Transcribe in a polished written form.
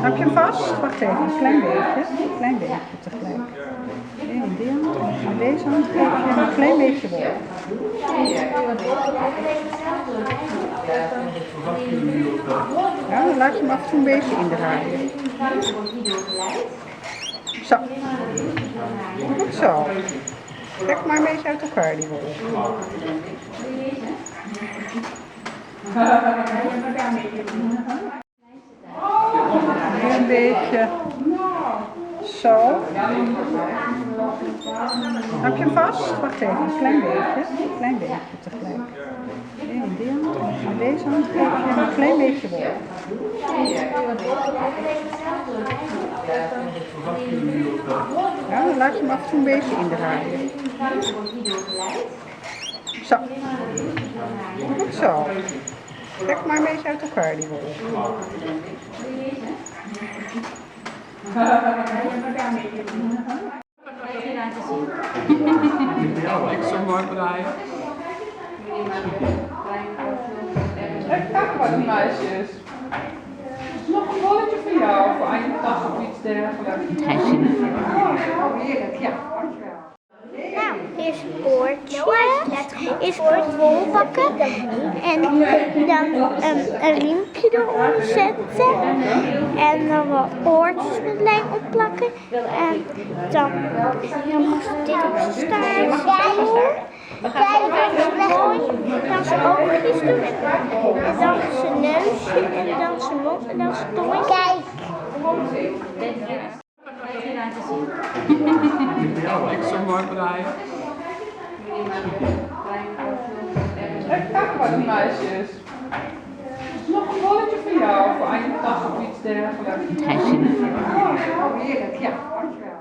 Heb je hem vast? Wacht even, een klein beetje. Een klein beetje tegelijk. In die hand en deze hand geef je een klein beetje wol. Ja, dan laat je hem af en toe een beetje indraaien. Zo. Goed zo. Trek maar een beetje uit elkaar die wol. Weer een beetje. Zo. Heb je hem vast? Wacht even, een klein beetje. Een klein beetje tegelijk. In die hand en deze hand geef je een klein beetje wol. Ja, dan laat je hem af en toe een beetje indraaien. Zo. Goed zo. Trek maar een beetje uit elkaar die wol. Ik zo mooi draaien. Kijk maar, die meisjes. Nog een bolletje voor jou, voor aan je tas of iets dergelijks. Oh, heerlijk, ja, dankjewel. Nou, eerst een koordje, eerst wat wol pakken en dan een riempje eronder zetten en dan wat oortjes met lijm opplakken en dan moest dit op zijn staart doen. Dan zijn oogjes doen en dan zijn neusje en dan zijn mond en dan zijn tong. Kijk! Ik zo mooi draaien. Kijk maar, die meisjes. Nog een bolletje voor jou, voor aan je tas of iets dergelijks. Oh, heerlijk, ja, dankjewel.